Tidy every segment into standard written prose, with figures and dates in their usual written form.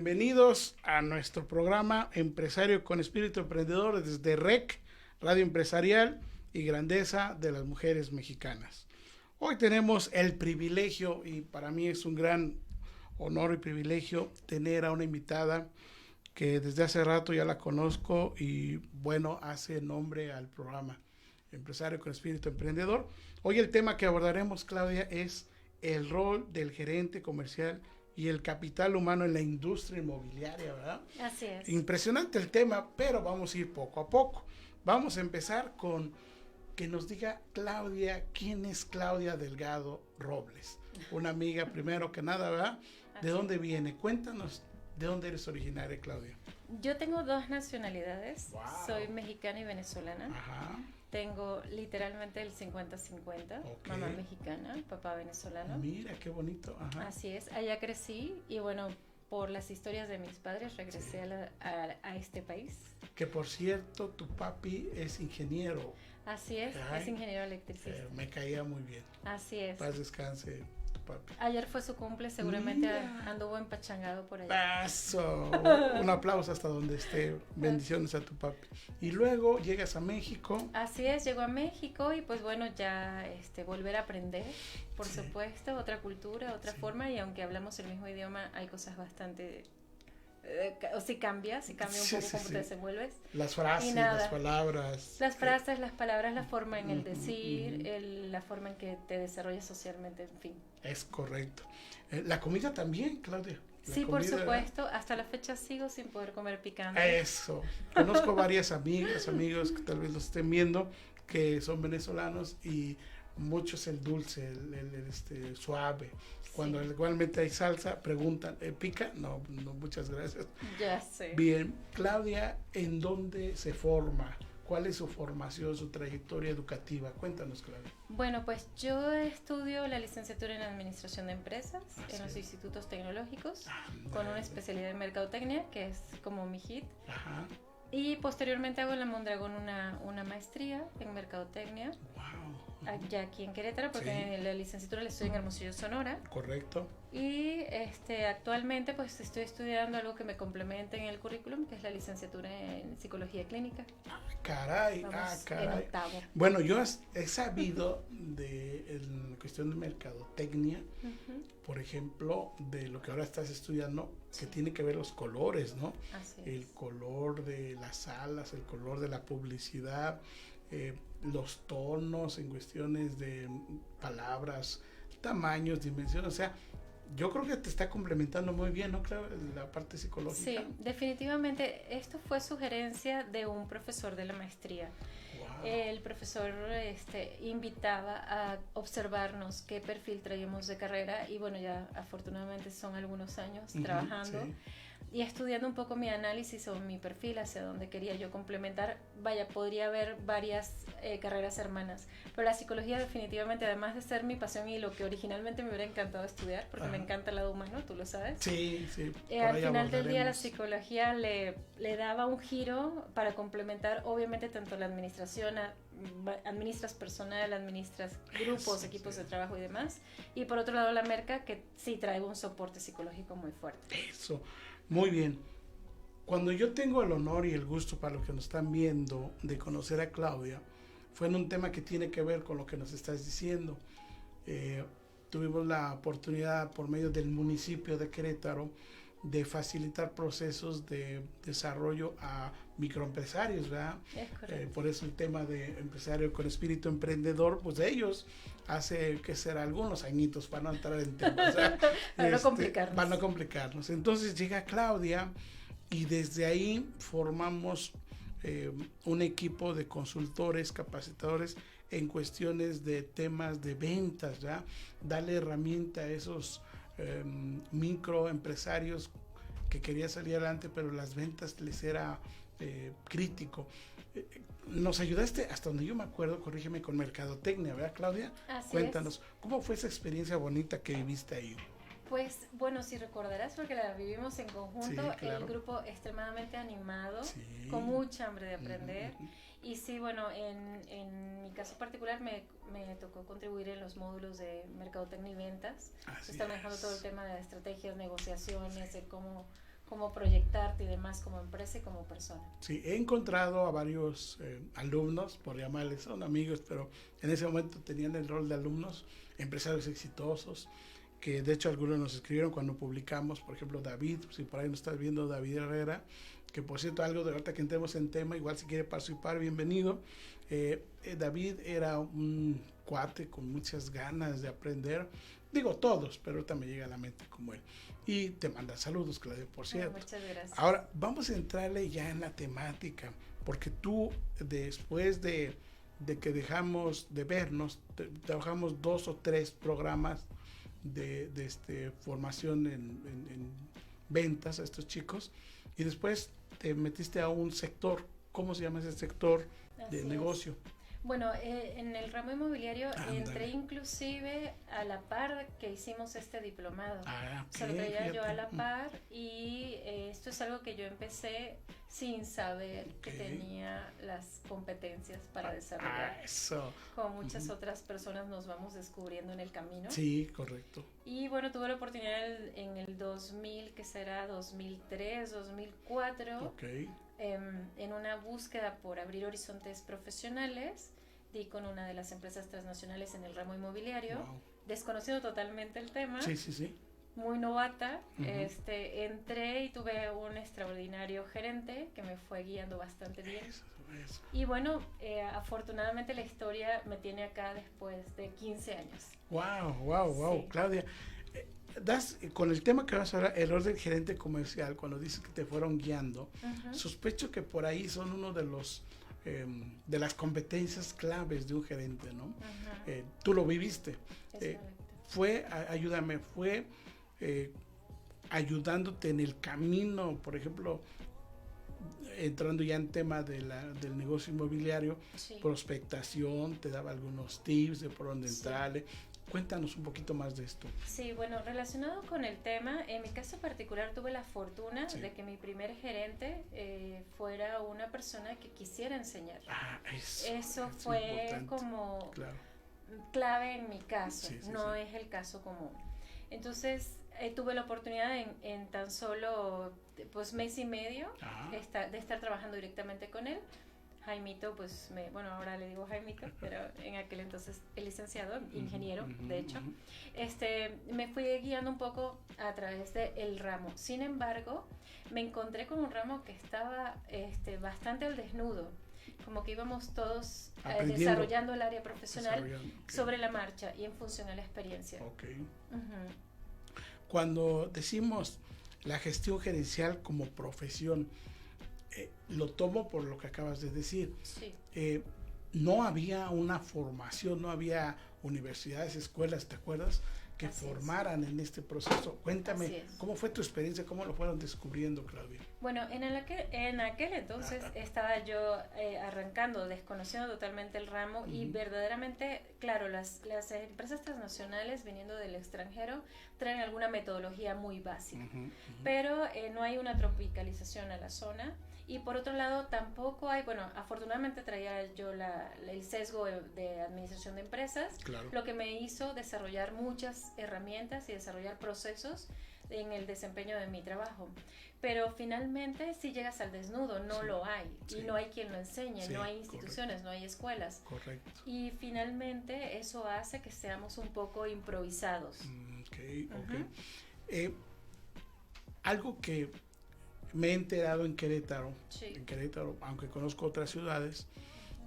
bienvenidos a nuestro programa Empresario con Espíritu Emprendedor desde REC, Radio Empresarial y Grandeza de las Mujeres Mexicanas. Hoy tenemos el privilegio, y para mí es un gran honor y privilegio, tener a una invitada que desde hace rato ya la conozco y bueno, hace nombre al programa Empresario con Espíritu Emprendedor. Hoy el tema que abordaremos, Claudia, es el rol del gerente comercial y el capital humano en la industria inmobiliaria, ¿verdad? Así es. Impresionante el tema, pero vamos a ir poco a poco. Vamos a empezar con que nos diga Claudia, ¿quién es Claudia Delgado Robles? Una amiga, primero que nada, ¿verdad? ¿De dónde viene? Cuéntanos, ¿de dónde eres originaria, Claudia? Yo tengo dos nacionalidades. Wow. Soy mexicana y venezolana. Ajá. Tengo literalmente el 50-50. Ok. Mamá mexicana, papá venezolano. Mira, qué bonito. Ajá. Así es. Allá crecí y bueno, por las historias de mis padres regresé a este país. Que por cierto, tu papi es ingeniero. Así es. Ay, Es ingeniero electricista. Me caía muy bien. Así es. Paz descanse, tu papi. Ayer fue su cumple, seguramente Mira. anduvo empachangado por allá. Paso. Un aplauso hasta donde esté. Bendiciones a tu papi. Y luego llegas a México. Así es, llegó a México y pues bueno, ya volver a aprender, por Sí. supuesto, otra cultura, otra Sí. forma, y aunque hablamos el mismo idioma, hay cosas bastante, o si cambia un Sí, poco sí, cómo sí. te desenvuelves. Las frases, Y nada. las palabras. Las frases, las palabras, la forma en el decir, Ujú. la forma en que te desarrollas socialmente, en fin. Es correcto. La comida también, Claudia. La Sí, por comida, supuesto, hasta la fecha sigo sin poder comer picante. Eso. Conozco varias amigas, amigos que tal vez los estén viendo, que son venezolanos y muchos el dulce, el suave. Cuando Sí. igualmente hay salsa, preguntan, ¿pica? No, no, muchas gracias. Ya sé. Bien, Claudia, ¿en dónde se forma? ¿Cuál es su formación, su trayectoria educativa? Cuéntanos, Claudia. Bueno, pues yo estudio la licenciatura en Administración de Empresas en los Sí. institutos tecnológicos con una Ándale. especialidad en Mercadotecnia, que es como mi hit. Ajá. Y posteriormente hago en la Mondragón una maestría en Mercadotecnia, Wow. allá aquí en Querétaro, porque Sí. la licenciatura la estoy en Hermosillo, Sonora. Correcto. Y actualmente pues estoy estudiando algo que me complementa en el currículum, que es la licenciatura en Psicología Clínica. Caray, Vamos en caray. octavo. Bueno, yo he sabido en cuestión de mercadotecnia, Ujú. por ejemplo, de lo que ahora estás estudiando, que tiene que ver los colores, ¿no? Así El es. color de las salas, el color de la publicidad, los tonos en cuestiones de palabras, tamaños, dimensiones, o sea, yo creo que te está complementando muy bien, ¿no? Claro, la parte psicológica. Sí, definitivamente esto fue sugerencia de un profesor de la maestría. Wow. El profesor invitaba a observarnos qué perfil traíamos de carrera y bueno, ya afortunadamente son algunos años trabajando Sí. y estudiando un poco mi análisis o mi perfil hacia donde quería yo complementar. Vaya, podría haber varias carreras hermanas, pero la psicología definitivamente, además de ser mi pasión y lo que originalmente me hubiera encantado estudiar, porque me encanta el lado humano, tú lo sabes. Sí, sí. Al final del día la psicología le daba un giro para complementar obviamente tanto la administración, administras personal, administras grupos, Sí, equipos sí. de trabajo y demás, y por otro lado la merca que sí trae un soporte psicológico muy fuerte. Eso, muy bien. Cuando yo tengo el honor y el gusto para los que nos están viendo de conocer a Claudia, fue en un tema que tiene que ver con lo que nos estás diciendo. Tuvimos la oportunidad por medio del municipio de Querétaro de facilitar procesos de desarrollo a microempresarios, ¿verdad? Es correcto. Por eso el tema de empresario con espíritu emprendedor, pues de ellos hace que será algunos añitos para no entrar en temas, ¿verdad? Para no complicarnos. Para no complicarnos. Entonces llega Claudia y desde ahí formamos un equipo de consultores, capacitadores en cuestiones de temas de ventas, ¿verdad? Darle herramienta a esos microempresarios que quería salir adelante, pero las ventas les era crítico. Nos ayudaste, hasta donde yo me acuerdo, corrígeme, con Mercadotecnia, ¿verdad, Claudia? Así Cuéntanos, ¿cómo fue esa experiencia bonita que viviste ahí? Pues bueno, si recordarás, porque la vivimos en conjunto, Sí, claro. el grupo extremadamente animado, Sí. con mucha hambre de aprender. Ujú. Y sí, bueno, en mi caso particular me tocó contribuir en los módulos de mercadotecnia y ventas. Así Está manejando es. todo el tema de estrategias, negociaciones, de cómo cómo proyectarte y demás como empresa y como persona. Sí, he encontrado a varios alumnos, por llamarles, son amigos, pero en ese momento tenían el rol de alumnos, empresarios exitosos, que de hecho algunos nos escribieron cuando publicamos, por ejemplo David, si por ahí nos estás viendo, David Herrera, que por cierto algo de ahorita que entremos en tema, igual si quiere participar, bienvenido. David era un cuate con muchas ganas de aprender, digo todos, pero ahorita me llega a la mente como él. Y te manda saludos, Claudia, por cierto. Muchas gracias. Ahora, vamos a entrarle ya en la temática, porque tú, después de que dejamos de vernos, trabajamos 2 o 3 programas de formación en ventas a estos chicos, y después te metiste a un sector. ¿Cómo se llama ese sector de negocio? Bueno, en el ramo inmobiliario entré inclusive a la par que hicimos este diplomado. Se lo traía yo a la par y esto es algo que yo empecé sin saber que tenía las competencias para desarrollar. Eso. Como muchas otras personas nos vamos descubriendo en el camino. Sí, correcto. Y bueno, tuve la oportunidad en el 2000, que será 2003, 2004, en una búsqueda por abrir horizontes profesionales, di con una de las empresas transnacionales en el ramo inmobiliario, desconociendo totalmente el tema, muy novata. Entré y tuve un extraordinario gerente que me fue guiando bastante bien. Y bueno, afortunadamente la historia me tiene acá después de 15 años. Wow, sí. Claudia, con el tema que vas a hablar, el rol del gerente comercial, cuando dices que te fueron guiando, sospecho que por ahí son uno de los de las competencias claves de un gerente, ¿no? Tú lo viviste. Fue ayudándote en el camino, por ejemplo, entrando ya en tema del negocio inmobiliario, prospectación, te daba algunos tips de por dónde entrarle. Cuéntanos un poquito más de esto. Sí, bueno, relacionado con el tema, en mi caso particular tuve la fortuna de que mi primer gerente fuera una persona que quisiera enseñar. Eso fue importante. Como clave en mi caso, no es el caso común. Entonces, tuve la oportunidad en tan solo mes y medio de estar trabajando directamente con él. Jaimito, bueno, ahora le digo Jaimito, pero en aquel entonces el licenciado, ingeniero, de hecho, me fui guiando un poco a través del ramo. Sin embargo, me encontré con un ramo que estaba bastante al desnudo, como que íbamos todos desarrollando el área profesional sobre la marcha y en función a la experiencia. Cuando decimos la gestión gerencial como profesión, lo tomo por lo que acabas de decir. No había una formación, no había universidades, escuelas, ¿te acuerdas? Que formaran en este proceso. Cuéntame, ¿cómo fue tu experiencia? ¿Cómo lo fueron descubriendo, Claudia? Bueno, en aquel entonces estaba yo arrancando, desconociendo totalmente el ramo y verdaderamente, claro, las empresas transnacionales viniendo del extranjero traen alguna metodología muy básica, pero no hay una tropicalización a la zona. Y por otro lado, tampoco hay, bueno, afortunadamente traía yo el sesgo de administración de empresas, lo que me hizo desarrollar muchas herramientas y desarrollar procesos en el desempeño de mi trabajo. Pero finalmente, si llegas al desnudo, no lo hay. Y no hay quien lo enseñe, no hay instituciones, no hay escuelas. Y finalmente, eso hace que seamos un poco improvisados. Algo que me he enterado en Querétaro, aunque conozco otras ciudades,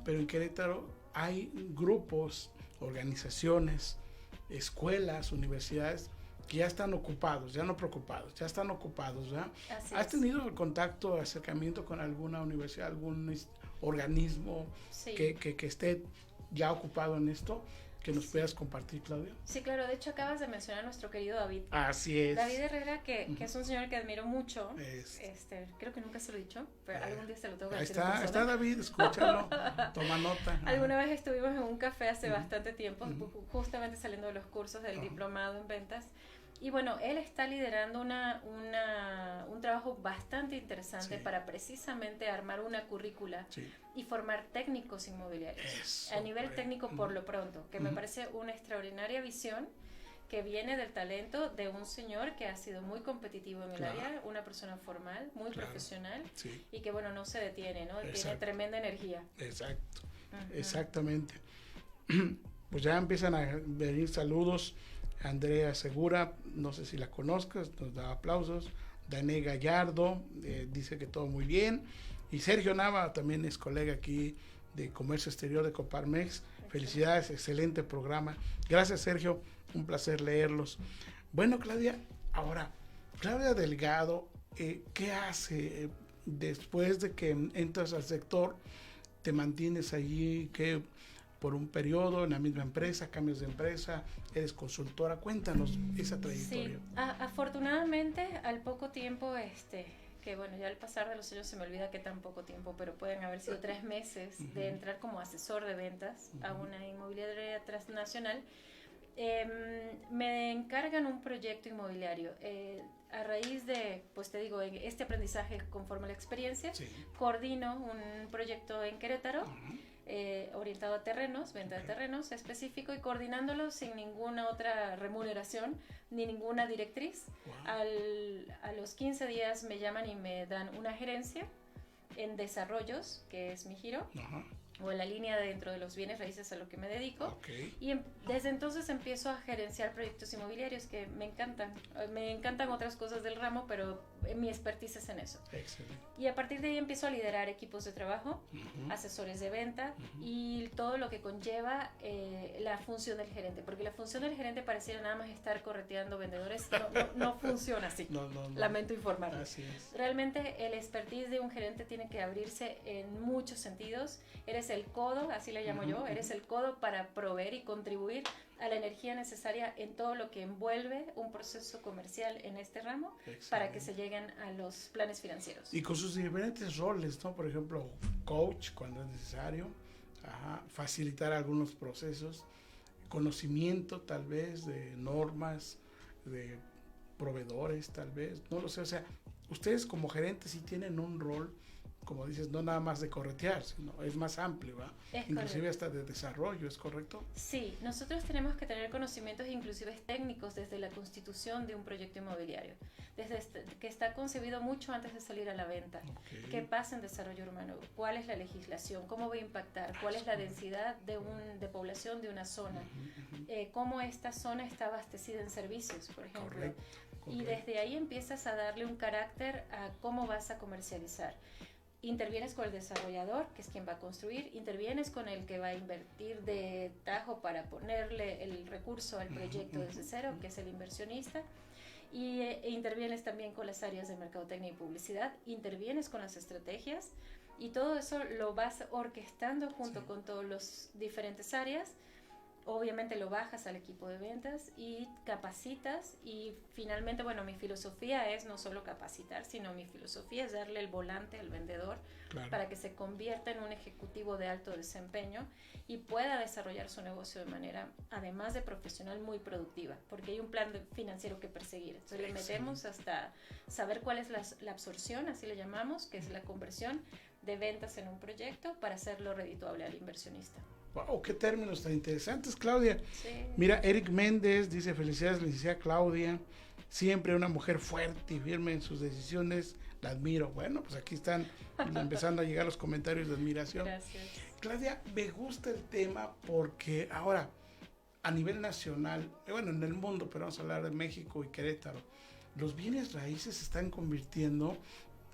pero en Querétaro hay grupos, organizaciones, escuelas, universidades que ya están ocupados, ya no preocupados, ya están ocupados, ¿verdad? ¿Has tenido contacto, acercamiento con alguna universidad, algún organismo que esté ya ocupado en esto? ¿Que nos puedas compartir, Claudia? Sí, claro. De hecho, acabas de mencionar a nuestro querido David. Así es. David Herrera, que es un señor que admiro mucho. Creo que nunca se lo he dicho, pero algún día se lo tengo que decir. Ahí está David, escúchalo, toma nota. Alguna vez estuvimos en un café hace bastante tiempo, justamente saliendo de los cursos del diplomado en ventas. Y bueno, él está liderando un trabajo bastante interesante para precisamente armar una currícula y formar técnicos inmobiliarios. A nivel técnico por lo pronto, que me parece una extraordinaria visión que viene del talento de un señor que ha sido muy competitivo en el Claro. área, una persona formal, muy Claro. profesional, Sí, y que bueno, no se detiene, ¿no? Tiene exacto. tremenda energía. Exacto, Ujú. exactamente. Pues ya empiezan a venir saludos. Andrea Segura, no sé si la conozcas, nos da aplausos. Dané Gallardo, dice que todo muy bien. Y Sergio Nava también es colega aquí de Comercio Exterior de Coparmex. Felicidades, excelente programa. Gracias, Sergio, un placer leerlos. Bueno, Claudia, ahora, Claudia Delgado, ¿qué hace después de que entras al sector? ¿Te mantienes allí que por un periodo en la misma empresa, cambias de empresa, eres consultora? Cuéntanos esa trayectoria. Sí, afortunadamente al poco tiempo, que bueno, ya al pasar de los años se me olvida que tan poco tiempo, pero pueden haber sido 3 meses de entrar como asesor de ventas a una inmobiliaria transnacional. Me encargan un proyecto inmobiliario. A raíz de, pues te digo, este aprendizaje conforme a la experiencia, Sí. coordino un proyecto en Querétaro, orientado a terrenos, venta de terrenos específico, y coordinándolo sin ninguna otra remuneración ni ninguna directriz. Wow. A los 15 días me llaman y me dan una gerencia en desarrollos, que es mi giro, Ajá. o en la línea dentro de los bienes raíces a lo que me dedico. Okay. Y desde entonces empiezo a gerenciar proyectos inmobiliarios que me encantan. Me encantan otras cosas del ramo, pero mi expertise es en eso. Excelente. Y a partir de ahí empiezo a liderar equipos de trabajo, asesores de venta y todo lo que conlleva la función del gerente. Porque la función del gerente pareciera nada más estar correteando vendedores. No funciona así. No. Lamento informarles. Así es. Realmente el expertise de un gerente tiene que abrirse en muchos sentidos. Eres el codo, así le llamo yo, eres el codo para proveer y contribuir a la energía necesaria en todo lo que envuelve un proceso comercial en este ramo. Excelente. Para que se lleguen a los planes financieros. Y con sus diferentes roles, ¿no? Por ejemplo, coach cuando es necesario, facilitar algunos procesos, conocimiento tal vez de normas, de proveedores tal vez, no lo sé, o sea, ustedes como gerentes sí tienen un rol, como dices, no nada más de corretear, sino es más amplio, ¿va? Inclusive hasta de desarrollo, ¿es correcto? Sí, nosotros tenemos que tener conocimientos inclusive técnicos desde la constitución de un proyecto inmobiliario, desde que está concebido mucho antes de salir a la venta. Okay. ¿Qué pasa en desarrollo urbano? ¿Cuál es la legislación? ¿Cómo va a impactar? ¿Cuál es la densidad de población de una zona? ¿Cómo esta zona está abastecida en servicios, por ejemplo? Correcto. Y desde ahí empiezas a darle un carácter a cómo vas a comercializar. Intervienes con el desarrollador, que es quien va a construir, intervienes con el que va a invertir de tajo para ponerle el recurso al proyecto desde cero, que es el inversionista, y intervienes también con las áreas de mercadotecnia y publicidad, intervienes con las estrategias, y todo eso lo vas orquestando junto con todas las diferentes áreas. Obviamente lo bajas al equipo de ventas y capacitas, y finalmente, bueno, mi filosofía es no solo capacitar, sino mi filosofía es darle el volante al vendedor, claro, para que se convierta en un ejecutivo de alto desempeño y pueda desarrollar su negocio de manera, además de profesional, muy productiva, porque hay un plan financiero que perseguir. Entonces le metemos hasta saber cuál es la absorción, así le llamamos, que es la conversión de ventas en un proyecto para hacerlo redituable al inversionista. Wow, qué términos tan interesantes, Claudia. Sí. Mira, Eric Méndez dice: felicidades, licenciada Claudia, siempre una mujer fuerte y firme en sus decisiones, la admiro. Bueno, pues aquí están empezando a llegar los comentarios de admiración. Gracias. Claudia, me gusta el tema porque ahora, a nivel nacional, bueno, en el mundo, pero vamos a hablar de México y Querétaro, los bienes raíces se están convirtiendo,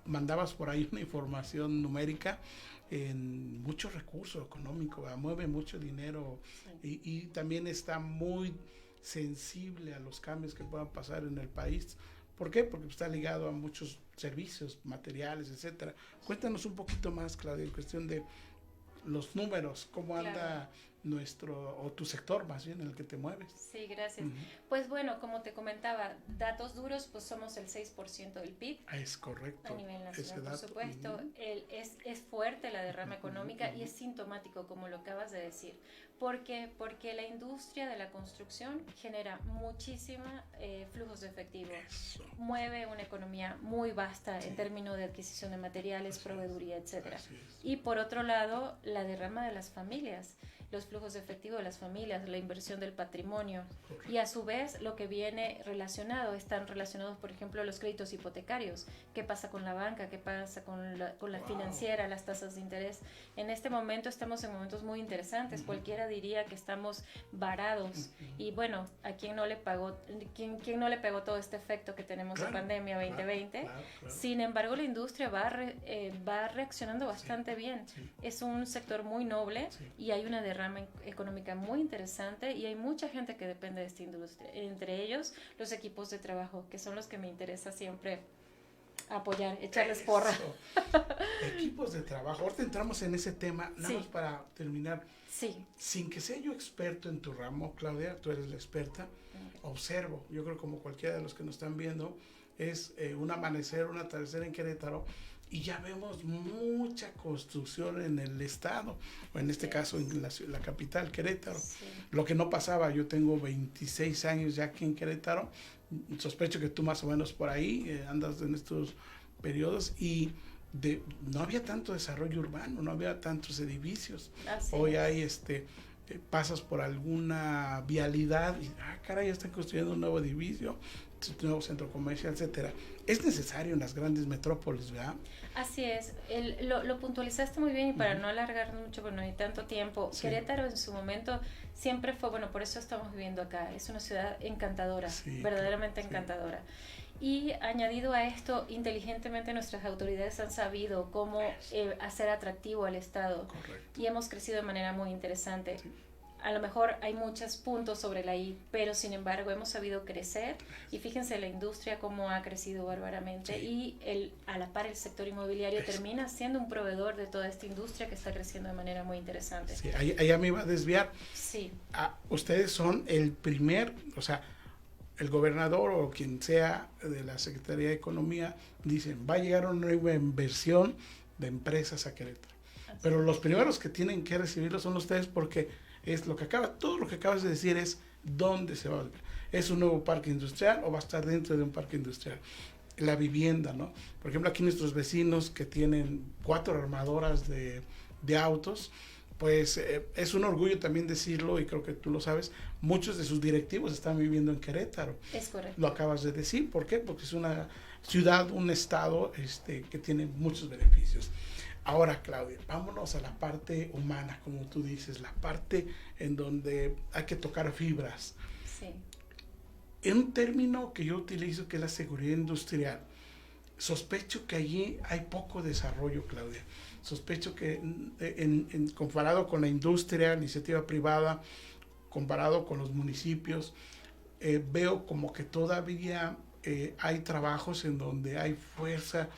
mandabas por ahí una información numérica, en mucho recurso económico, mueve mucho dinero, sí, y también está muy sensible a los cambios que puedan pasar en el país. ¿Por qué? Porque está ligado a muchos servicios, materiales, etcétera. Cuéntanos un poquito más, Claudia, en cuestión de los números, cómo anda tu sector más bien en el que te mueves. Sí, gracias. Pues bueno, como te comentaba, datos duros, pues somos el 6% del PIB. Es correcto. A nivel nacional, por supuesto. Es fuerte la derrama económica y es sintomático, como lo acabas de decir. ¿Por qué? Porque la industria de la construcción genera muchísima flujos de efectivo. Eso. Mueve una economía muy vasta, sí, en términos de adquisición de materiales, proveeduría, etc. Y por otro lado, la derrama de las familias. los flujos de efectivo de las familias, la inversión del patrimonio. Correcto. Y a su vez lo que viene relacionado, están relacionados por ejemplo los créditos hipotecarios, qué pasa con la banca, qué pasa con la Wow. financiera, las tasas de interés. En este momento estamos en momentos muy interesantes, cualquiera diría que estamos varados y bueno, ¿a quién no le pagó, quién no le pegó todo este efecto que tenemos de pandemia 2020? Claro. Sin embargo, la industria va reaccionando bastante bien. Sí. Es un sector muy noble Sí. y hay una derrama económica muy interesante y hay mucha gente que depende de esta industria. Entre ellos, los equipos de trabajo, que son los que me interesa siempre apoyar, echarles porra. Eso. Equipos de trabajo. Ahorita entramos en ese tema, nada Sí. más para terminar. Sí. Sin que sea yo experto en tu ramo, Claudia, tú eres la experta, observo, yo creo como cualquiera de los que nos están viendo, es un amanecer, un atardecer en Querétaro, y ya vemos mucha construcción en el estado, o en este caso en la capital, Querétaro. Sí. Lo que no pasaba, yo tengo 26 años ya aquí en Querétaro, sospecho que tú más o menos por ahí andas en estos periodos, y no había tanto desarrollo urbano, no había tantos edificios. Así Hoy es. hay pasas por alguna vialidad y caray, ya están construyendo un nuevo edificio, un nuevo centro comercial, etcétera. Es necesario en las grandes metrópolis, ¿verdad? Así es, lo puntualizaste muy bien y para no alargar mucho, porque no hay tanto tiempo, Sí. Querétaro en su momento siempre fue, bueno, por eso estamos viviendo acá, es una ciudad encantadora, Sí, verdaderamente sí. encantadora. Y añadido a esto, inteligentemente nuestras autoridades han sabido cómo hacer atractivo al Estado Correcto. y hemos crecido de manera muy interesante. Sí. A lo mejor hay muchos puntos sobre la I, pero sin embargo hemos sabido crecer y fíjense la industria cómo ha crecido bárbaramente Sí. y a la par el sector inmobiliario Eso. termina siendo un proveedor de toda esta industria que está creciendo de manera muy interesante. Sí, allá me iba a desviar. Sí, Ustedes son el primer, o sea, el gobernador o quien sea de la Secretaría de Economía, dicen, va a llegar una nueva inversión de empresas a Querétaro. Pero los primeros que tienen que recibirlo son ustedes porque es todo lo que acabas de decir es dónde se va a ver. ¿Es un nuevo parque industrial o va a estar dentro de un parque industrial? La vivienda, ¿no? Por ejemplo, aquí nuestros vecinos que tienen 4 armadoras de autos, pues es un orgullo también decirlo y creo que tú lo sabes, muchos de sus directivos están viviendo en Querétaro. es correcto. Lo acabas de decir, ¿por qué? Porque es una ciudad, un estado que tiene muchos beneficios. Ahora, Claudia, vámonos a la parte humana, como tú dices, la parte en donde hay que tocar fibras. Sí, En un término que yo utilizo, que es la seguridad industrial, sospecho que allí hay poco desarrollo, Claudia. Sospecho que comparado con la industria, la iniciativa privada, comparado con los municipios, veo como que todavía hay trabajos en donde hay fuerza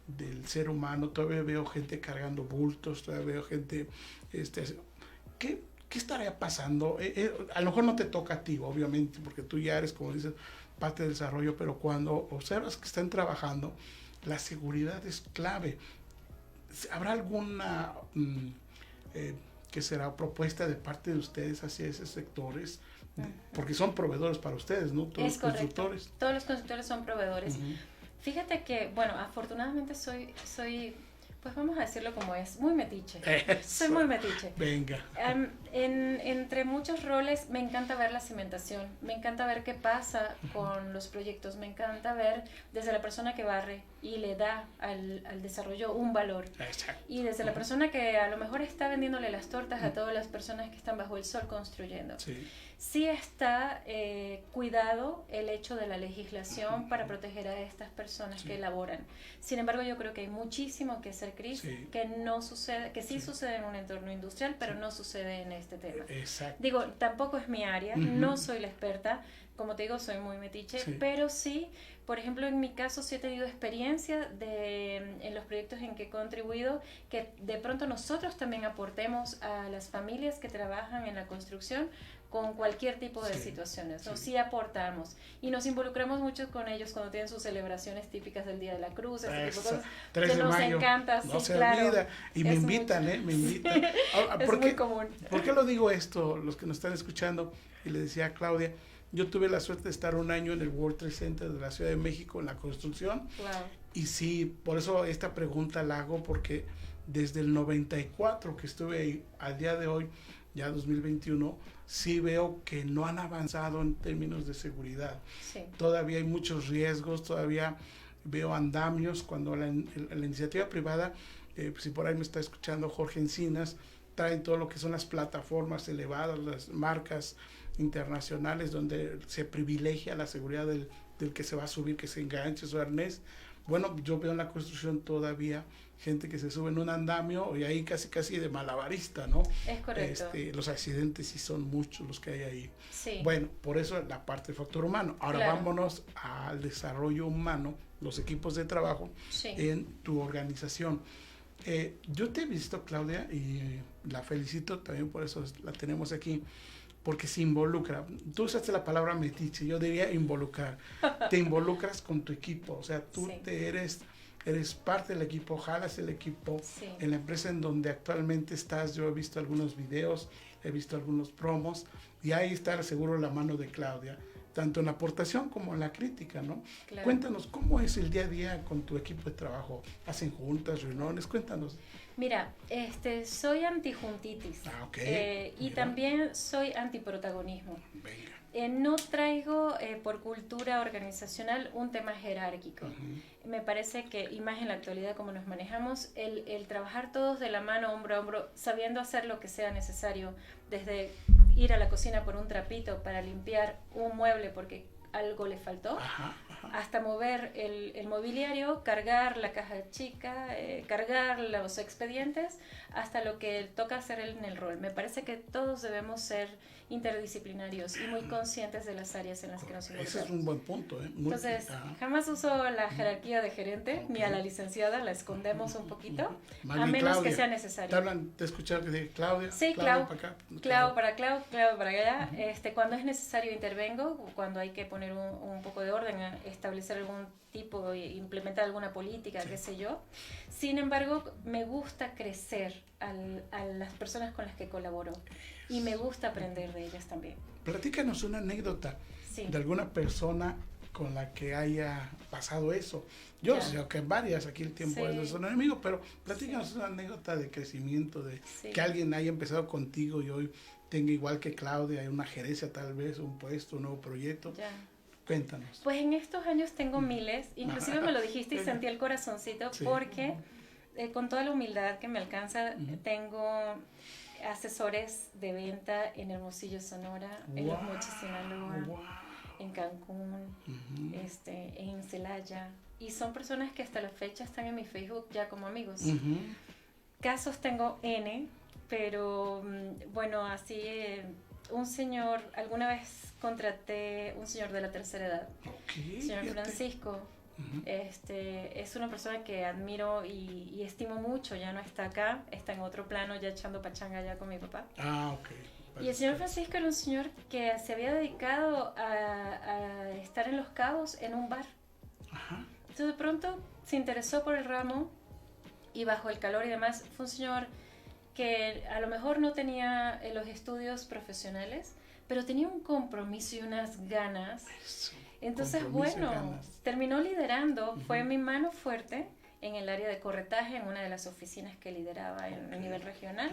del ser humano, todavía veo gente cargando bultos, todavía veo gente, ¿qué estaría pasando? A lo mejor no te toca a ti, obviamente, porque tú ya eres, como dices, parte del desarrollo, pero cuando observas que están trabajando, la seguridad es clave. ¿Habrá alguna, que será propuesta de parte de ustedes hacia esos sectores? Porque son proveedores para ustedes, ¿no? Todos es los correcto. constructores. Todos los constructores son proveedores. Uh-huh. Fíjate que, bueno, afortunadamente soy, pues vamos a decirlo como es, muy metiche. Soy muy metiche. Venga. Entre muchos roles me encanta ver la cimentación, me encanta ver qué pasa con los proyectos, me encanta ver desde la persona que barre y le da al desarrollo un valor. Exacto. Y desde la persona que a lo mejor está vendiéndole las tortas a todas las personas que están bajo el sol construyendo. Sí. Sí está cuidado el hecho de la legislación para proteger a estas personas que elaboran. Sin embargo, yo creo que hay muchísimo que hacer, Cris, que no sucede, que sí sucede en un entorno industrial, pero no sucede en este tema. Exacto. Digo, tampoco es mi área, no soy la experta, como te digo, soy muy metiche, pero sí, por ejemplo, en mi caso sí he tenido experiencia en los proyectos en que he contribuido, que de pronto nosotros también aportemos a las familias que trabajan en la construcción con cualquier tipo de situaciones, ¿no? Sí aportamos y nos involucramos mucho con ellos cuando tienen sus celebraciones típicas del Día de la Cruz, ese tipo de cosas, 3 que de nos mayo, encanta, no sí, se claro. olvida, y me invitan, me invitan. Es muy común. ¿Por qué lo digo esto? Los que nos están escuchando, y le decía a Claudia, yo tuve la suerte de estar un año en el World Trade Center de la Ciudad de México en la construcción, y sí, por eso esta pregunta la hago, porque desde el 94 que estuve ahí, al día de hoy, ya 2021, sí veo que no han avanzado en términos de seguridad. Sí. Todavía hay muchos riesgos, todavía veo andamios cuando la iniciativa privada, si por ahí me está escuchando Jorge Encinas, traen todo lo que son las plataformas elevadas, las marcas internacionales donde se privilegia la seguridad del que se va a subir, que se enganche su arnés. Bueno, yo veo en la construcción todavía gente que se sube en un andamio y ahí casi de malabarista, ¿no? Es correcto. Los accidentes sí son muchos los que hay ahí. Sí. Bueno, por eso la parte del factor humano. Ahora Claro. vámonos al desarrollo humano, los equipos de trabajo Sí. en tu organización. Yo te he visto, Claudia, y la felicito también, por eso la tenemos aquí, porque se involucra. Tú usaste la palabra metiche, yo diría involucrar. Te involucras con tu equipo, o sea, tú Sí. eres parte del equipo, jalas el equipo. Sí. En la empresa en donde actualmente estás, yo he visto algunos videos, he visto algunos promos, y ahí está seguro la mano de Claudia, tanto en la aportación como en la crítica, ¿no? Claro. Cuéntanos, ¿cómo es el día a día con tu equipo de trabajo? ¿Hacen juntas, reuniones? Cuéntanos. Mira, soy antijuntitis. Ah, ok. Y Mira. también soy antiprotagonismo. Venga. No traigo por cultura organizacional un tema jerárquico. Uh-huh. Me parece que, y más en la actualidad como nos manejamos, el trabajar todos de la mano, hombro a hombro, sabiendo hacer lo que sea necesario, desde ir a la cocina por un trapito para limpiar un mueble porque algo le faltó, Ajá. hasta mover el mobiliario, cargar la caja chica, cargar los expedientes, hasta lo que toca hacer en el rol. Me parece que todos debemos ser interdisciplinarios y muy conscientes de las áreas en las que nos involucramos. Ese es un buen punto, ¿eh? Entonces, jamás uso la jerarquía de gerente, ni a la licenciada, la escondemos un poquito, Más a bien, menos Claudia. que sea necesario. Te hablan, te escuchar que dice Claudia. Sí, Claudia Clau. para acá. Clau para Clau, Clau para allá. Cuando es necesario intervengo, cuando hay que poner un poco de orden, establecer algún tipo, implementar alguna política, qué sé yo. Sin embargo, me gusta crecer a las personas con las que colaboro y me gusta aprender de ellas también. Platícanos una anécdota Sí. de alguna persona con la que haya pasado eso. Yo Ya. sé que varias, aquí el tiempo Sí. es un enemigo, pero platícanos una anécdota de crecimiento, de Sí. que alguien haya empezado contigo y hoy tenga igual que Claudia, una gerencia tal vez, un puesto, un nuevo proyecto. Ya. Cuéntanos. Pues en estos años tengo miles, inclusive me lo dijiste y sentí el corazoncito, Sí. porque con toda la humildad que me alcanza, tengo asesores de venta en Hermosillo, Sonora, en Los Mochis, Sinaloa, Wow. en Cancún, en Celaya, y son personas que hasta la fecha están en mi Facebook ya como amigos. Casos tengo N, pero bueno, así un señor, alguna vez contraté un señor de la tercera edad, Okay, señor fíjate. Francisco. Es una persona que admiro y estimo mucho, ya no está acá, está en otro plano ya echando pachanga ya con mi papá. Ah, ok. Y el señor Francisco era un señor que se había dedicado a estar en Los Cabos en un bar. Ajá. Entonces de pronto se interesó por el ramo y bajo el calor y demás, fue un señor que a lo mejor no tenía los estudios profesionales, pero tenía un compromiso y unas ganas. Eso. Entonces, Compromiso y bueno, ganas. terminó liderando, fue mi mano fuerte en el área de corretaje en una de las oficinas que lideraba a nivel regional.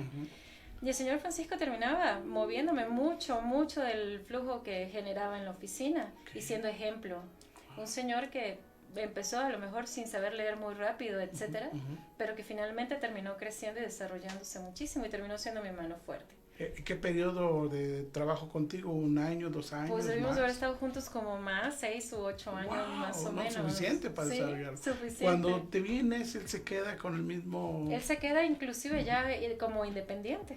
Y el señor Francisco terminaba moviéndome mucho del flujo que generaba en la oficina y siendo ejemplo. Un señor que empezó a lo mejor sin saber leer muy rápido, etcétera, pero que finalmente terminó creciendo y desarrollándose muchísimo y terminó siendo mi mano fuerte. ¿Qué periodo de trabajo contigo? ¿Un año, 2 años? Pues debimos más? haber estado juntos como más, 6 u 8 años Wow, más o no, menos. suficiente para Sí, desarrollar. suficiente. Cuando te vienes, él se queda con el mismo... Él se queda inclusive ya como independiente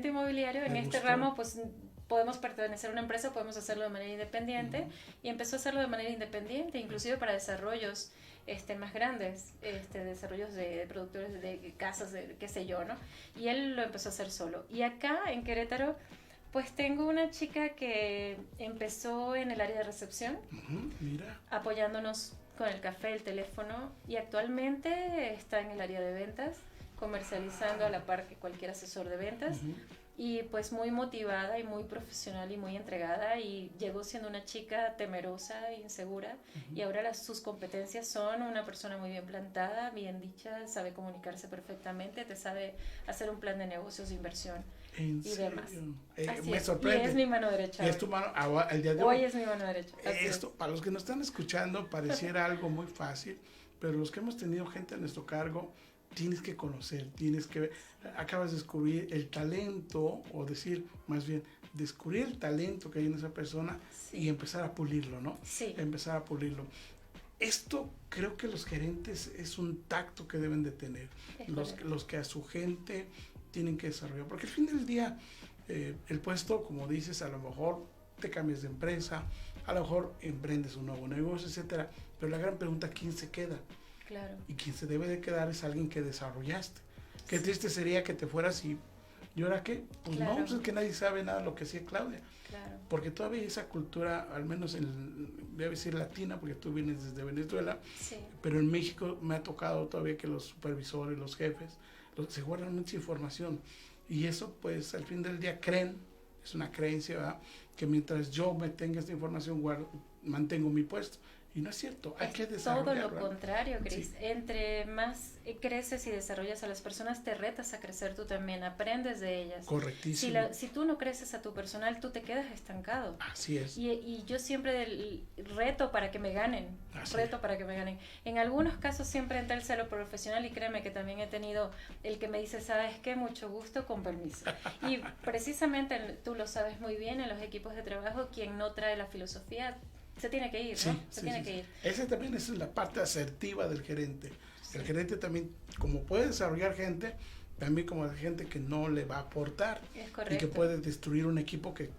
inmobiliario. En Me este gustó. ramo pues podemos pertenecer a una empresa, podemos hacerlo de manera independiente y empezó a hacerlo de manera independiente, inclusive para desarrollos más grandes, desarrollos de productores de casas, qué sé yo, ¿no? Y él lo empezó a hacer solo. Y acá en Querétaro pues tengo una chica que empezó en el área de recepción, Mira. apoyándonos con el café, el teléfono, y actualmente está en el área de ventas, comercializando a la par que cualquier asesor de ventas, y pues muy motivada y muy profesional y muy entregada, y llegó siendo una chica temerosa e insegura, y ahora sus competencias son una persona muy bien plantada, bien dicha, sabe comunicarse perfectamente, te sabe hacer un plan de negocios de inversión. ¿En y serio? demás. Me es. sorprende. Y es mi mano derecha. Y es tu mano, el día de Hoy es mi mano derecha. Esto, para los que nos están escuchando, pareciera algo muy fácil, pero los que hemos tenido gente a nuestro cargo, tienes que conocer, tienes que ver, acabas de descubrir el talento, o decir, más bien, descubrir el talento que hay en esa persona y empezar a pulirlo, ¿no? Sí. Empezar a pulirlo. Esto creo que los gerentes es un tacto que deben de tener, los que a su gente tienen que desarrollar, porque al fin del día, el puesto, como dices, a lo mejor te cambias de empresa, a lo mejor emprendes un nuevo negocio, etcétera, pero la gran pregunta, ¿quién se queda? Claro. Y quien se debe de quedar es alguien que desarrollaste. Qué triste sería que te fueras y ahora qué? Pues no, pues es que nadie sabe nada de lo que hacía Claudia. Claro. Porque todavía esa cultura, al menos voy a decir latina, porque tú vienes desde Venezuela, pero en México me ha tocado todavía que los supervisores, los jefes, se guardan mucha información. Y eso, pues, al fin del día creen, es una creencia, ¿verdad?, que mientras yo me tenga esta información, mantengo mi puesto. Y no es cierto, hay que desarrollarlo. Todo lo contrario, Cris. Sí. Entre más creces y desarrollas a las personas, te retas a crecer tú también, aprendes de ellas. Correctísimo. Si tú no creces a tu personal, tú te quedas estancado. Así es. Y yo siempre reto para que me ganen. Para que me ganen. En algunos casos siempre entra el celo profesional y créeme que también he tenido el que me dice, ¿sabes qué? Mucho gusto, con permiso. Y precisamente, tú lo sabes muy bien, en los equipos de trabajo, quien no trae la filosofía se tiene que ir, ¿no? Se tiene que ir. Esa también es la parte asertiva del gerente. El gerente también, como puede desarrollar gente, también como hay gente que no le va a aportar. Es correcto. Y que puede destruir un equipo que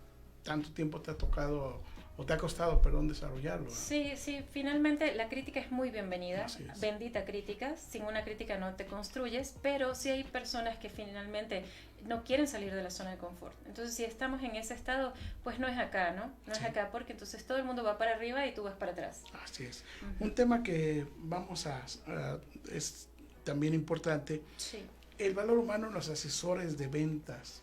tanto tiempo te ha tocado, o te ha costado, desarrollarlo, ¿no? Sí, finalmente la crítica es muy bienvenida, bendita crítica, sin una crítica no te construyes, pero sí hay personas que finalmente no quieren salir de la zona de confort. Entonces, si estamos en ese estado, pues no es acá, ¿no? No es acá, porque entonces todo el mundo va para arriba y tú vas para atrás. Así es. Un tema que es también importante, el valor humano en los asesores de ventas.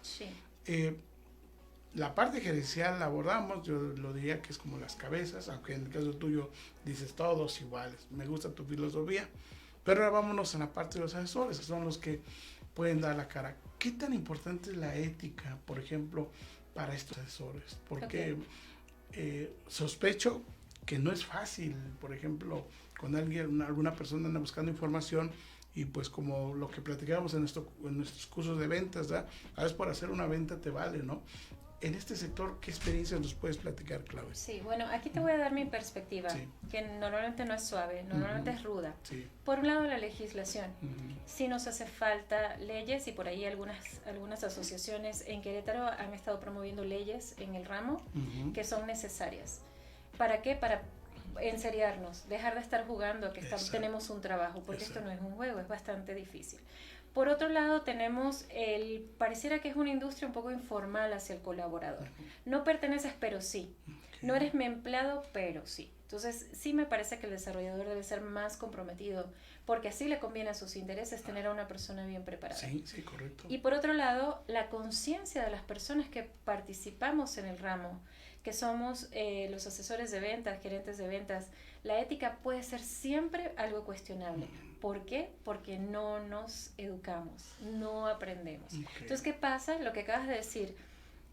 La parte gerencial la abordamos, yo lo diría que es como las cabezas, aunque en el caso tuyo dices todos iguales. Me gusta tu filosofía, pero ahora vámonos a la parte de los asesores, que son los que pueden dar la cara. ¿Qué tan importante es la ética, por ejemplo, para estos asesores? Porque sospecho que no es fácil, por ejemplo, cuando alguna persona anda buscando información y pues como lo que platicábamos en nuestros cursos de ventas, ¿verdad? A veces por hacer una venta te vale, ¿no? En este sector, ¿qué experiencias nos puedes platicar, Claudia? Sí, bueno, aquí te voy a dar mi perspectiva, que normalmente no es suave, normalmente es ruda. Por un lado, la legislación. Sí nos hace falta leyes y por ahí algunas asociaciones en Querétaro han estado promoviendo leyes en el ramo que son necesarias. ¿Para qué? Para enseriarnos, dejar de estar jugando a que tenemos un trabajo, porque esto no es un juego, es bastante difícil. Por otro lado, tenemos pareciera que es una industria un poco informal hacia el colaborador. No perteneces, pero sí. No eres mi empleado, pero sí. Entonces, sí me parece que el desarrollador debe ser más comprometido, porque así le conviene a sus intereses tener a una persona bien preparada. Sí, correcto. Y por otro lado, la conciencia de las personas que participamos en el ramo, que somos los asesores de ventas, gerentes de ventas, la ética puede ser siempre algo cuestionable. ¿Por qué? Porque no nos educamos, no aprendemos. Entonces, ¿qué pasa? Lo que acabas de decir,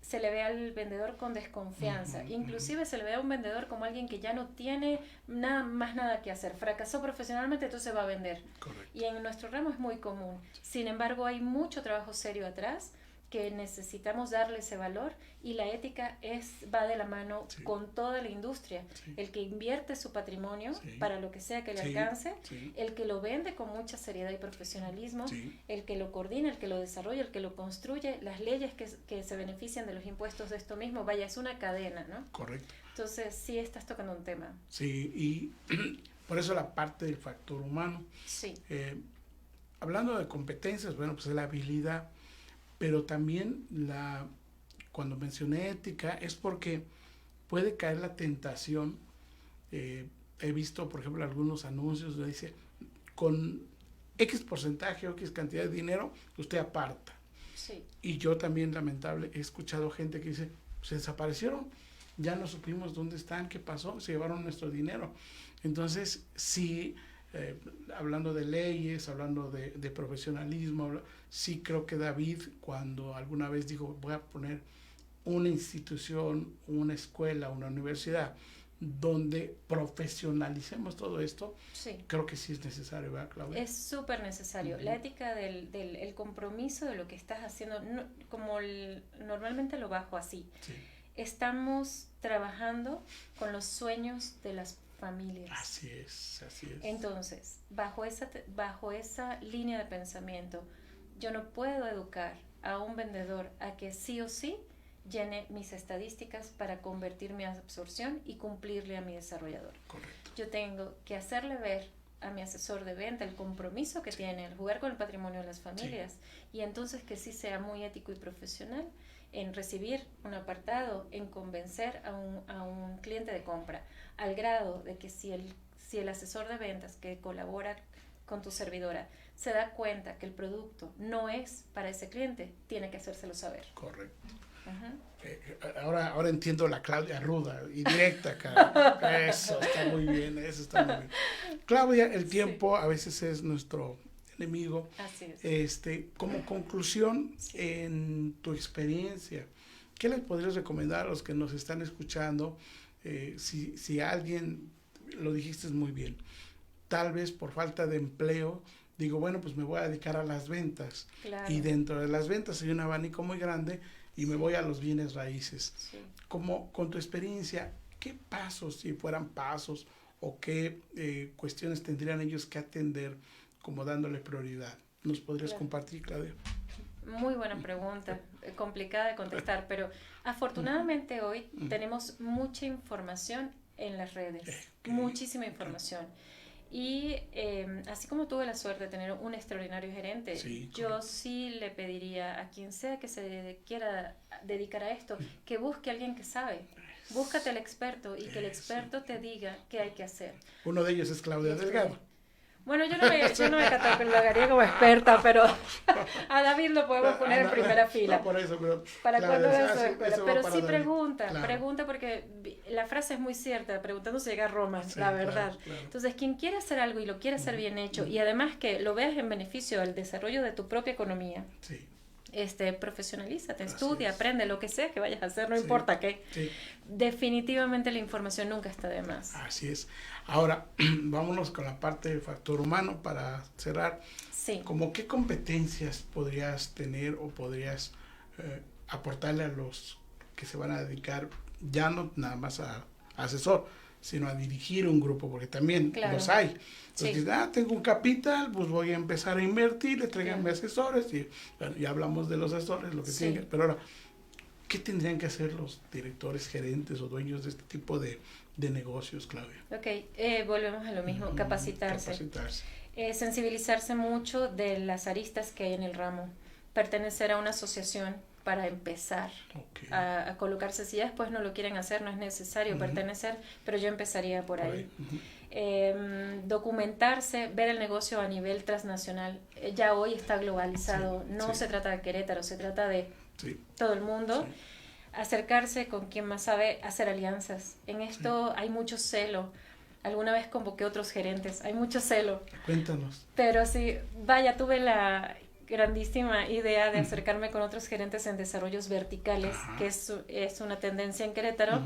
se le ve al vendedor con desconfianza. Inclusive se le ve a un vendedor como alguien que ya no tiene nada que hacer. Fracasó profesionalmente, entonces va a vender. Correcto. Y en nuestro ramo es muy común. Sin embargo, hay mucho trabajo serio atrás que necesitamos darle ese valor, y la ética va de la mano con toda la industria. El que invierte su patrimonio para lo que sea que le alcance, el que lo vende con mucha seriedad y profesionalismo, el que lo coordina, el que lo desarrolla, el que lo construye, las leyes que se benefician de los impuestos de esto mismo, vaya, es una cadena, ¿no? Correcto. Entonces sí estás tocando un tema. Sí, y por eso la parte del factor humano. Sí. Hablando de competencias, bueno, pues la habilidad, pero también cuando mencioné ética es porque puede caer la tentación. He visto, por ejemplo, algunos anuncios donde dice, con X porcentaje o X cantidad de dinero, usted aparta. Sí. Y yo también, lamentable, he escuchado gente que dice, se desaparecieron, ya no supimos dónde están, qué pasó, se llevaron nuestro dinero. Entonces, sí, hablando de leyes, hablando de profesionalismo. Sí creo que David, cuando alguna vez dijo, voy a poner una institución, una escuela, una universidad, donde profesionalicemos todo esto, Sí. creo que sí es necesario, ¿verdad, Claudia? Es súper necesario. La ética el compromiso de lo que estás haciendo, normalmente lo bajo así. Sí. Estamos trabajando con los sueños de las familias. Así es, así es. Entonces, bajo esa línea de pensamiento, yo no puedo educar a un vendedor a que sí o sí llene mis estadísticas para convertir mi absorción y cumplirle a mi desarrollador. Correcto. Yo tengo que hacerle ver a mi asesor de venta el compromiso que tiene al jugar con el patrimonio de las familias, y entonces que sí sea muy ético y profesional en recibir un apartado, en convencer a un cliente de compra, al grado de que si el asesor de ventas que colabora con tu servidora se da cuenta que el producto no es para ese cliente, tiene que hacérselo saber. Correcto. Uh-huh. Ahora entiendo la Claudia ruda y directa, cara. Eso está muy bien, eso está muy bien. Claudia, el tiempo a veces es nuestro enemigo. Así es. Como conclusión, en tu experiencia, ¿qué les podrías recomendar a los que nos están escuchando? Si alguien, lo dijiste muy bien, tal vez por falta de empleo, digo, bueno, pues me voy a dedicar a las ventas. Claro. Y dentro de las ventas hay un abanico muy grande y me voy a los bienes raíces. Sí. Como con tu experiencia, ¿qué pasos, si fueran pasos, o qué cuestiones tendrían ellos que atender como dándole prioridad? ¿Nos podrías compartir, Claudia? Muy buena pregunta, complicada de contestar, pero afortunadamente hoy tenemos mucha información en las redes, muchísima información. Y así como tuve la suerte de tener un extraordinario gerente, yo sí le pediría a quien sea que se quiera dedicar a esto, que busque a alguien que sabe. Búscate al experto y que el experto te diga qué hay que hacer. Uno de ellos es Claudia Delgado. Bueno, yo no me catalogaría como experta, pero a David lo podemos poner en primera fila. No, por eso, pero para claro, cuando veas su escuela. Pero sí David. pregunta porque la frase es muy cierta, preguntando se llega a Roma, Sí, la verdad. Claro. Entonces, quien quiere hacer algo y lo quiere hacer bien hecho, y además que lo veas en beneficio del desarrollo de tu propia economía, sí. Profesionalízate, estudia, aprende, lo que sea que vayas a hacer, no importa qué. Sí. Definitivamente la información nunca está de más. Así es. Ahora, vámonos con la parte del factor humano para cerrar. Sí. ¿Cómo qué competencias podrías tener o podrías aportarle a los que se van a dedicar, ya no nada más a asesor, sino a dirigir un grupo, porque también los hay? Entonces, tengo un capital, pues voy a empezar a invertir, le traiganme asesores, y bueno, ya hablamos de los asesores, lo que tienen que, pero ahora, ¿qué tendrían que hacer los directores, gerentes o dueños de este tipo de negocios, Claudia? Ok, volvemos a lo mismo, capacitarse. Sensibilizarse mucho de las aristas que hay en el ramo, pertenecer a una asociación para empezar a colocarse. Si ya después no lo quieren hacer, no es necesario pertenecer, pero yo empezaría por ahí. Documentarse, ver el negocio a nivel transnacional. Ya hoy está globalizado, no se trata de Querétaro, se trata de todo el mundo. Acercarse con quien más sabe, hacer alianzas. En esto hay mucho celo. Alguna vez convoqué otros gerentes, hay mucho celo. Cuéntanos. Pero sí, vaya, tuve la grandísima idea de acercarme con otros gerentes en desarrollos verticales, que es una tendencia en Querétaro,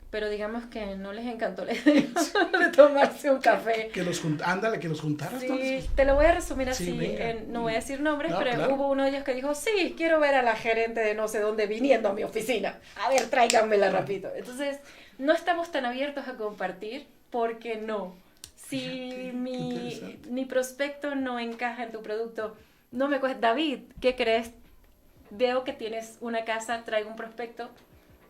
pero digamos que no les encantó la idea de tomarse un café. Que los juntaras. Sí, te lo voy a resumir así, no voy a decir nombres, pero hubo uno de ellos que dijo, sí, quiero ver a la gerente de no sé dónde viniendo a mi oficina, a ver, tráiganmela rápido. Entonces, no estamos tan abiertos a compartir, porque no. Si mi prospecto no encaja en tu producto, no me cuesta. David, ¿qué crees? Veo que tienes una casa, traigo un prospecto,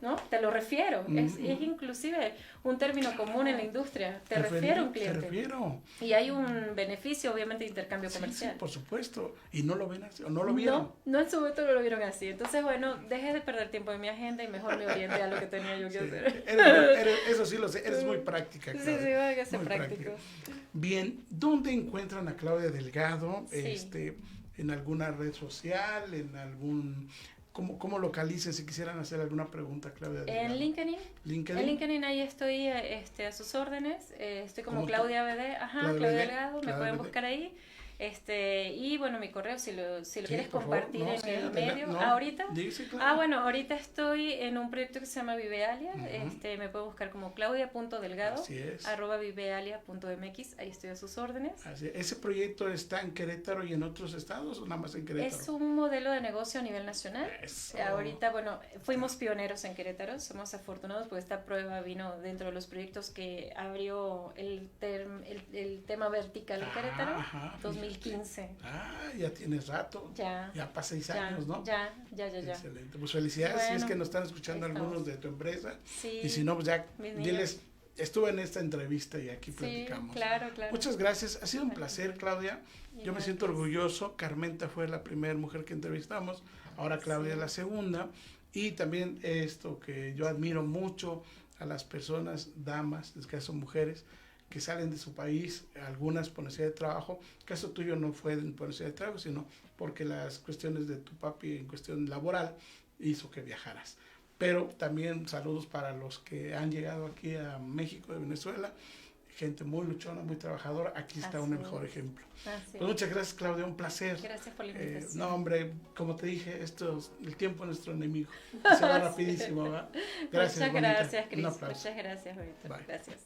¿no? Te lo refiero. Es inclusive un término común en la industria. Te refiero a un cliente. Te refiero. Y hay un beneficio, obviamente, de intercambio comercial. Sí, por supuesto. Y no lo ven así, o no lo vieron. No, en su momento no lo vieron así. Entonces, bueno, dejé de perder tiempo en mi agenda y mejor me orienté a lo que tenía yo que hacer. Eso sí lo sé, eres muy práctica, Claudia. Sí, voy a ser práctico. Bien, ¿dónde encuentran a Claudia Delgado? En alguna red social, en algún ¿Cómo localicen si quisieran hacer alguna pregunta, Claudia Delgado? En LinkedIn. LinkedIn. En LinkedIn ahí estoy a sus órdenes. Estoy como ¿Cómo Claudia BD. Ajá, Claudia Claudia BD, Delgado. Me Claudia pueden BD. buscar ahí. Y bueno, mi correo, si lo quieres por favor. compartir No, en sí, el medio. no. ¿Ahorita? Sí, claro. Bueno, ahorita estoy en un proyecto que se llama Vivealia. Me pueden buscar como claudia.delgado, Así es. @vivealia.mx. Ahí estoy a sus órdenes. Así es. ¿Ese proyecto está en Querétaro y en otros estados o nada más en Querétaro? Es un modelo de negocio a nivel nacional. Eso. Ahorita, bueno, fuimos pioneros en Querétaro, somos afortunados porque esta prueba vino dentro de los proyectos que abrió el tema vertical en Querétaro, Ajá, 2015. Ya tienes rato. Ya para 6 años, ¿no? Ya. Excelente. Pues felicidades, Bueno, si es que nos están escuchando algunos de tu empresa. Sí, y si no, pues ya mis diles, estuve en esta entrevista y aquí platicamos. Claro. Muchas gracias, ha sido un placer, Claudia. Yo me siento orgulloso. Carmenta fue la primera mujer que entrevistamos, ahora Claudia es la segunda. Y también esto que yo admiro mucho a las personas, damas, es que son mujeres, que salen de su país, algunas por necesidad de trabajo. El caso tuyo no fue por necesidad de trabajo, sino porque las cuestiones de tu papi en cuestión laboral hizo que viajaras. Pero también saludos para los que han llegado aquí a México de Venezuela, gente muy luchona, muy trabajadora. Aquí está un mejor ejemplo. Pues muchas gracias, Claudia, un placer. Gracias por la invitación. No, hombre, como te dije, el tiempo es nuestro enemigo. Se va rapidísimo, ¿verdad? Gracias, Muchas bonita. gracias, Cris. Un aplauso. Muchas gracias, Víctor. Bye. Gracias.